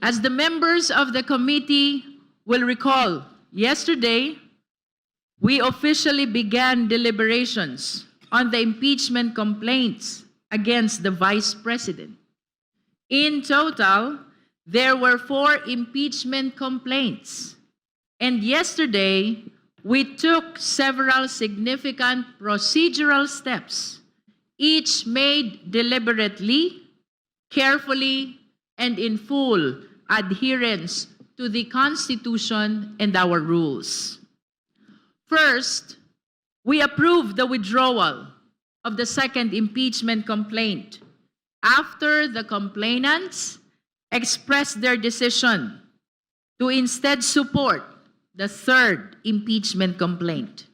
As the members of the committee will recall, yesterday, we officially began deliberations on the impeachment complaints against the Vice President. In total, there were 4 impeachment complaints. And yesterday, we took several significant procedural steps, each made deliberately, carefully, and in full adherence to the Constitution and our rules. First, we approved the withdrawal of the second impeachment complaint after the complainants expressed their decision to instead support the third impeachment complaint.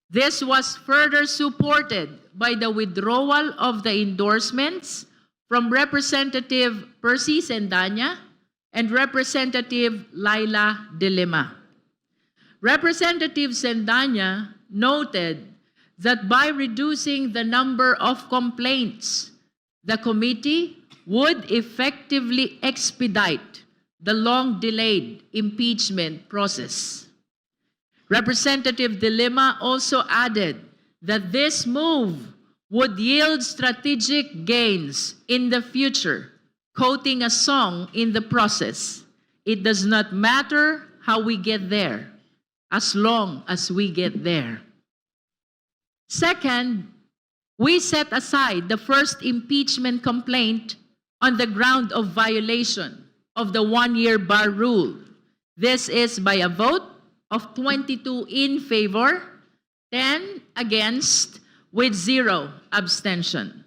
This was further supported by the withdrawal of the endorsements from Representative Percy Sendanya and Representative Laila De Lima. Representative Sendanya noted that by reducing the number of complaints, the committee would effectively expedite the long-delayed impeachment process. Representative De Lima also added that this move would yield strategic gains in the future, quoting a song in the process, "It does not matter how we get there, as long as we get there." Second, we set aside the first impeachment complaint on the ground of violation of the one-year bar rule. This is by a vote of 22 in favor, 10 against, with 0 abstention.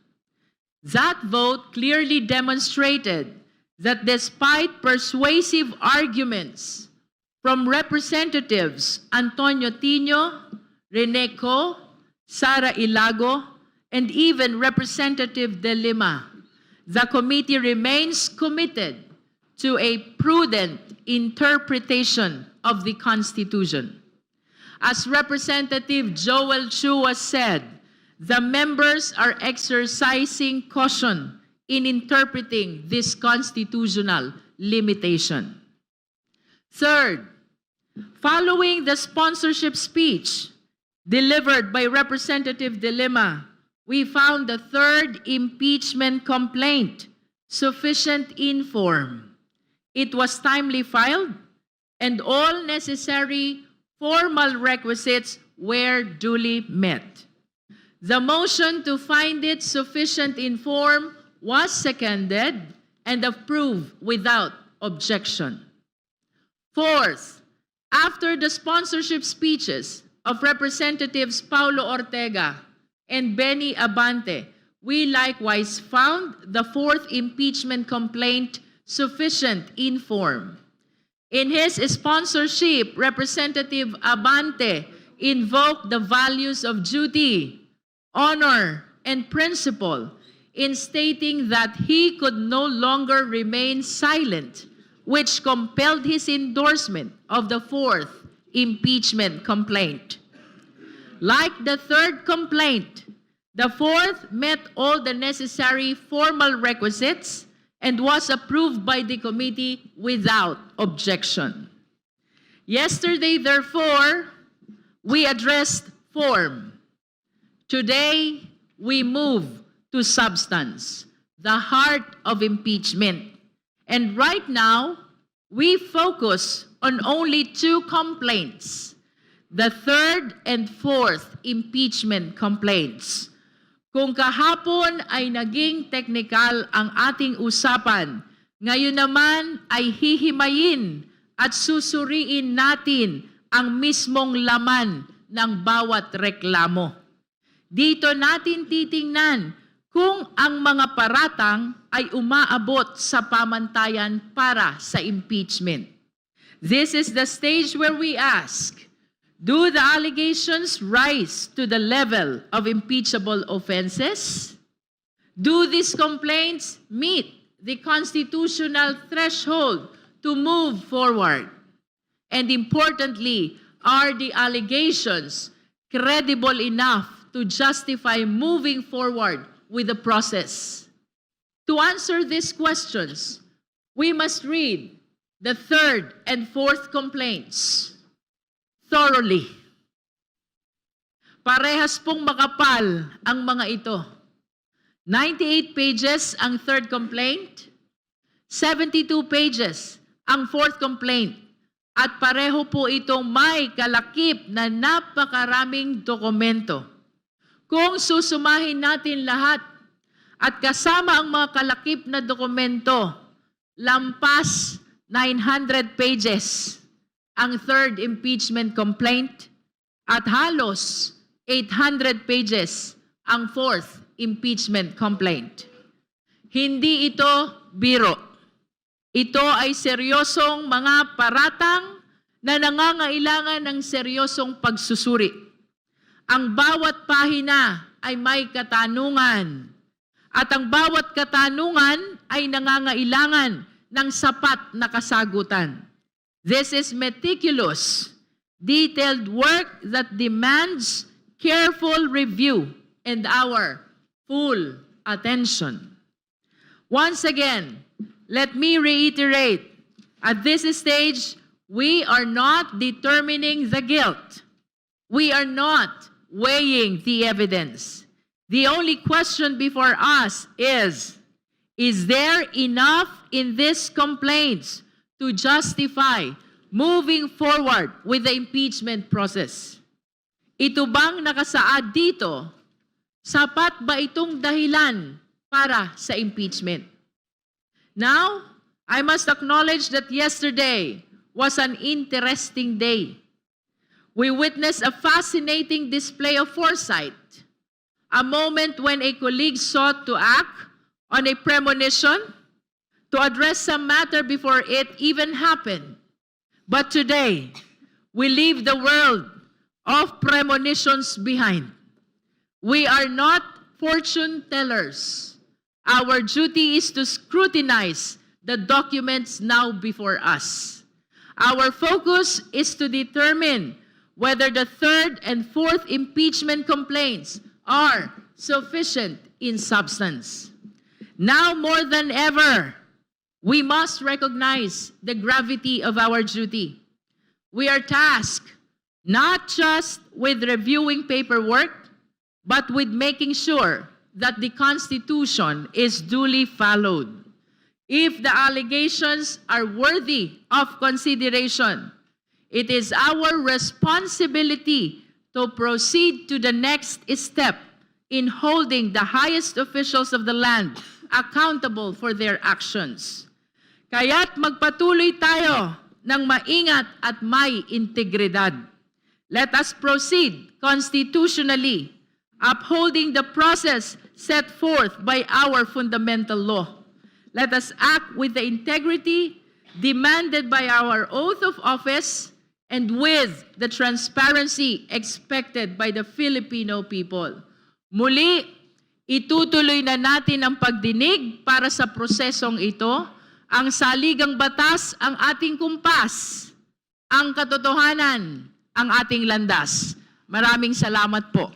That vote clearly demonstrated that despite persuasive arguments from Representatives Antonio Tino, Rene Co, Sara Ilago, and even Representative De Lima, the committee remains committed to a prudent interpretation of the Constitution. As Representative Joel Chua said, the members are exercising caution in interpreting this constitutional limitation. Third, following the sponsorship speech delivered by Representative De Lima, we found the third impeachment complaint sufficient in form. It was timely filed, and all necessary formal requisites were duly met. The motion to find it sufficient in form was seconded and approved without objection. Fourth, after the sponsorship speeches of Representatives Paulo Ortega and Benny Abante, we likewise found the fourth impeachment complaint sufficient in form. In his sponsorship, Representative Abante invoked the values of duty, honor, and principle in stating that he could no longer remain silent, which compelled his endorsement of the fourth impeachment complaint. Like the third complaint, the fourth met all the necessary formal requisites and was approved by the committee without objection. Yesterday, therefore, we addressed form. Today, we move to substance, the heart of impeachment. And right now, we focus on only 2 complaints, the third and fourth impeachment complaints. Kung kahapon ay naging teknikal ang ating usapan, ngayon naman ay hihimayin at susuriin natin ang mismong laman ng bawat reklamo. Dito natin titingnan kung ang mga paratang ay umaabot sa pamantayan para sa impeachment. This is the stage where we ask, do the allegations rise to the level of impeachable offenses? Do these complaints meet the constitutional threshold to move forward? And importantly, are the allegations credible enough to justify moving forward with the process? To answer these questions, we must read the third and fourth complaints thoroughly. Parehas pong makapal ang mga ito. 98 pages ang third complaint, 72 pages ang fourth complaint, at pareho po itong may kalakip na napakaraming dokumento. Kung susumahin natin lahat at kasama ang mga kalakip na dokumento, lampas 900 pages ang third impeachment complaint at halos 800 pages ang fourth impeachment complaint. Hindi ito biro. Ito ay seryosong mga paratang na nangangailangan ng seryosong pagsusuri. Ang bawat pahina ay may katanungan at ang bawat katanungan ay nangangailangan ng sapat na kasagutan. This is meticulous, detailed work that demands careful review and our full attention. Once again, let me reiterate, at this stage, we are not determining the guilt. We are not weighing the evidence. The only question before us is there enough in these complaints to justify moving forward with the impeachment process? Ito bang nakasaad dito? Sapat ba itong dahilan para sa impeachment? Now, I must acknowledge that yesterday was an interesting day. We witnessed a fascinating display of foresight, a moment when a colleague sought to act on a premonition to address some matter before it even happened. But today, we leave the world of premonitions behind. We are not fortune tellers. Our duty is to scrutinize the documents now before us. Our focus is to determine whether the third and fourth impeachment complaints are sufficient in substance. Now more than ever, we must recognize the gravity of our duty. We are tasked not just with reviewing paperwork, but with making sure that the Constitution is duly followed. If the allegations are worthy of consideration, it is our responsibility to proceed to the next step in holding the highest officials of the land accountable for their actions. Kaya't magpatuloy tayo ng maingat at may integridad. Let us proceed constitutionally, upholding the process set forth by our fundamental law. Let us act with the integrity demanded by our oath of office and with the transparency expected by the Filipino people. Muli, itutuloy na natin ang pagdinig para sa prosesong ito. Ang saligang batas ang ating kumpas, ang katotohanan ang ating landas. Maraming salamat po.